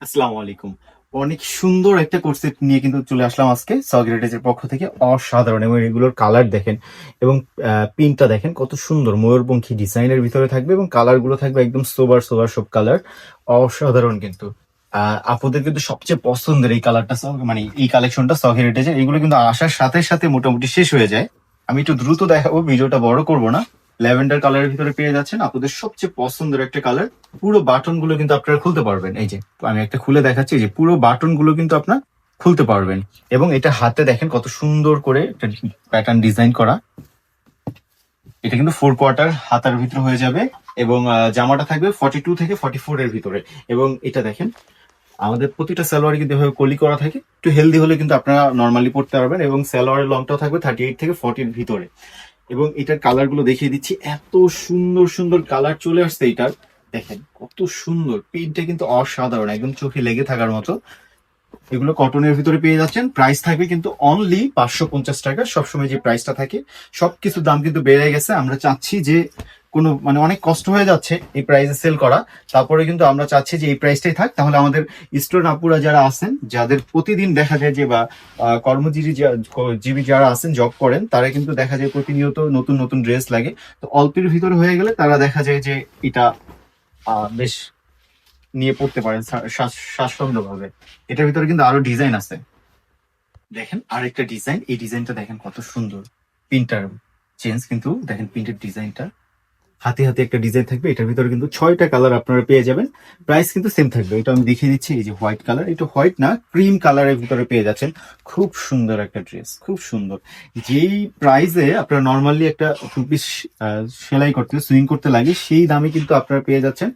আসসালামু আলাইকুম। অনেক সুন্দর একটা কনসেপ্ট নিয়ে কিন্তু চলে আসলাম আজকে সগরেটেজের পক্ষ থেকে। অসাধারণ এবং এগুলোর কালার দেখেন এবং প্রিন্টটা দেখেন কত সুন্দর ময়ূরপঙ্খী ডিজাইনের ভিতরে থাকবে এবং কালার গুলো থাকবে একদম সোবার সোবার সব কালার। অসাধারণ কিন্তু আপুদের কিন্তু সবচেয়ে পছন্দের এই কালারটা, মানে এই কালেকশনটা সগরেটেজের। এগুলো কিন্তু আসার সাথে সাথে মোটামুটি শেষ হয়ে যায়। আমি একটু দ্রুত দেখাবো, ভিডিওটা বড় করব না। ল্যাভেন্ডার কালারের ভিতরে পেয়ে যাচ্ছেন আপনাদের সবচেয়ে পছন্দের একটা কালার। পুরো বাটন গুলো কিন্তু আপনারা খুলতে পারবেন। এই যে আমি একটা খুলে দেখাচ্ছি, যে পুরো বাটন গুলো কিন্তু আপনার খুলতে পারবেন। এবং এটা হাতে দেখেন কত সুন্দর করে একটা প্যাটার্ন ডিজাইন করা। এটা কিন্তু 4 কোয়ার্টার হাতার ভিতরে হয়ে যাবে এবং জামাটা থাকবে 42 থেকে 44 এর ভিতরে। এবং এটা দেখেন আমাদের প্রতিটা সালোয়ারে কিন্তু এভাবে কলি করা থাকে। একটু হেলদি হলে কিন্তু আপনারা নর্মালি পড়তে পারবেন। এবং সালোয়ারের লংটাও থাকবে 38 থেকে 40 এর ভিতরে। এবং এটার কালার গুলো দেখিয়ে দিচ্ছি, এত সুন্দর সুন্দর কালার চলে আসছে এটার। দেখেন কত সুন্দর, প্রিন্টটা কিন্তু অসাধারণ, একদম চোখে লেগে থাকার মতো। এগুলো কটনের ভিতরে পেয়ে যাচ্ছেন। প্রাইস থাকবে কিন্তু অনলি 550 টাকা। সবসময় যে প্রাইসটা থাকে, সবকিছুর দাম কিন্তু বেড়ে গেছে। আমরা চাচ্ছি যে কোনো মানে অনেক কষ্ট হয়ে যাচ্ছে এই প্রাইসে সেল করা, তারপরে কিন্তু আমরা চাচ্ছি যে এই প্রাইসটাই থাক। তাহলে আমাদের স্টুডেন্ট আপুরা যারা আছেন, যাদের প্রতিদিন দেখা যায় যে বা কর্মজীবী জীবী যারা আছেন, জব করেন, তারা কিন্তু দেখা যায় প্রতিনিয়ত নতুন নতুন ড্রেস লাগে। তো অল্পের ভিতরে হয়ে গেলে তারা দেখা যায় যে এটা বেশ নিয়ে পড়তে পারেন স্বাচ্ছন্দ্যভাবে। এটার ভিতরে কিন্তু আরো ডিজাইন আছে। দেখেন আরেকটা ডিজাইন, এই ডিজাইনটা দেখেন কত সুন্দর। প্রিন্টার চেঞ্জ কিন্তু দেখেন, প্রিন্টের ডিজাইনটা হাতে হাতে একটা ডিজাইন থাকবে। এটার ভিতরে কিন্তু 6টা কালার আপনারা পেয়ে যাবেন। প্রাইস কিন্তু সেম থাকবে। এটা আমি দেখিয়ে দিচ্ছি। এই যে হোয়াইট কালার, এটা হোয়াইট না, ক্রিম কালারের ভিতরে পেয়ে যাচ্ছেন। খুব সুন্দর একটা ড্রেস, খুব সুন্দর। যেই প্রাইসে আপনারা নর্মালি একটা টু পিস সেলাই করতে সুইং করতে লাগে, সেই দামে কিন্তু আপনারা পেয়ে যাচ্ছেন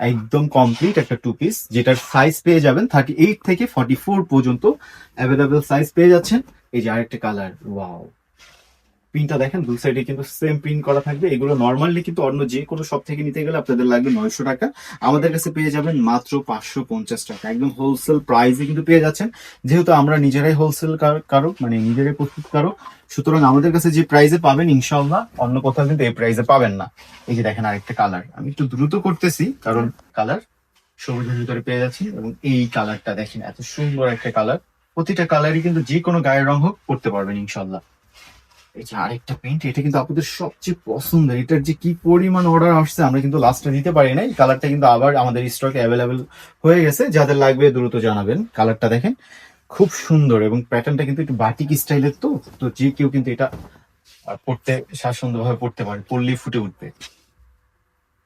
একদম কমপ্লিট একটা টু পিস, যেটার সাইজ পেয়ে যাবেন 38 থেকে 44 পর্যন্ত অ্যাভেলেবেল সাইজ পেয়ে যাচ্ছেন। এই যে আরেকটা কালার, ওয়াও। প্রিন্টটা দেখেন, দুই সাইডে কিন্তু সেম প্রিন্ট করা থাকবে। এগুলো নর্মালি কিন্তু অন্য যে কোনো শপ থেকে নিতে গেলে আপনাদের লাগবে 900 টাকা। আমাদের কাছে পেয়ে যাবেন মাত্র 550 টাকা। একদম হোলসেল প্রাইসে কিন্তু পেয়ে যাচ্ছেন। যেহেতু আমরা নিজেরাই হোলসেল কারক, মানে নিজেরাই প্রস্তুত কারক, সুতরাং আমাদের কাছে যে প্রাইসে পাবেন ইনশাল্লাহ অন্য কোথাও কিন্তু এই প্রাইসে পাবেন না। এই যে দেখেন আরেকটা কালার, আমি একটু দ্রুত করতেছি কারণ কালার সবুজের ভিতরে পেয়ে যাচ্ছি। এবং এই কালারটা দেখেন, এত সুন্দর একটা কালার। প্রতিটা কালারই কিন্তু যে কোনো গায়ের রং হোক করতে পারবেন ইনশাল্লাহ। এই যে আরেকটা প্রিন্ট, এটা কিন্তু আপনাদের সবচেয়ে পছন্দের। এটার যে কি পরিমাণ অর্ডার আসছে, আমরা কিন্তু লাস্টে দিতে পারি নাই। কালারটা কিন্তু আবার আমাদের স্টকে অ্যাভেলেবেল হয়ে গেছে। যাদের লাগবে দ্রুত জানাবেন। কালারটা দেখেন খুব সুন্দর এবং প্যাটার্নটা কিন্তু একটু বাটিক স্টাইলের। তো তো যে কেউ কিন্তু এটা পড়তে স্বাচ্ছন্দ্যভাবে পড়তে পারে, পড়লেই ফুটে উঠবে।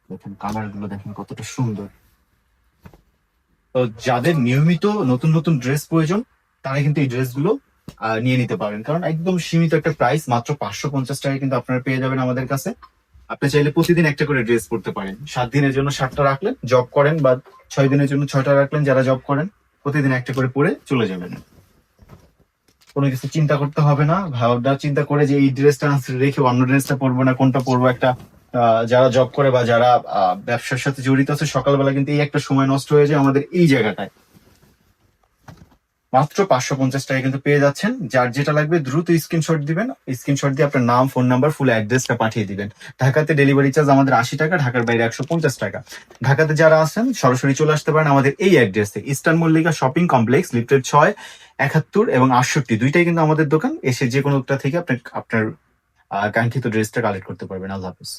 দেখেন কালার গুলো দেখেন কতটা সুন্দর। তো যাদের নিয়মিত নতুন নতুন ড্রেস প্রয়োজন, তারা কিন্তু এই ড্রেসগুলো নিয়ে নিতে পারেন। কারণ একদম সীমিত একটা প্রাইস, মাত্র 550 টাকা কিন্তু আপনারা পেয়ে যাবেন আমাদের কাছে। আপনি চাইলে প্রতিদিন একটা করে ড্রেস পরতে পারেন। 7 দিনের জন্য 7টা রাখলেন, জব করেন, বা 6 দিনের জন্য 6টা রাখলেন যারা জব করেন। প্রতিদিন একটা করে পরে চলে যাবেন। কোনো কিছু চিন্তা করতে হবে না, ভাবনা চিন্তা করে যে এই ড্রেসটা রেখে অন্য ড্রেসটা পরবো না, কোনটা পরবো। একটা যারা জব করে বা যারা ব্যবসার সাথে জড়িত আছে, সকালবেলা কিন্তু এই একটা সময় নষ্ট হয়ে যায় আমাদের এই জায়গাটায়। মাত্র 550 টাকা কিন্তু পেয়ে যাচ্ছেন। যার যেটা লাগবে দ্রুত স্ক্রিনশট দিবেন। স্ক্রিনশট দিয়ে আপনার নাম, ফোন নাম্বার, ফুল অ্যাড্রেসটা পাঠিয়ে দিবেন। ঢাকাতে ডেলিভারি চার্জ আমাদের 80 টাকা, ঢাকার বাইরে 150 টাকা। ঢাকাতে যারা আছেন সরাসরি চলে আসতে পারেন আমাদের এই অ্যাড্রেসে, eastern Mallika shopping complex, lifted 6, 71 এবং 68, দুইটাই কিন্তু আমাদের দোকান। এসে যে কোনো একটা থেকে আপনি আপনার কাঙ্ক্ষিত ড্রেসটা কালেক্ট করতে পারবেন। আল্লাহ হাফিজ।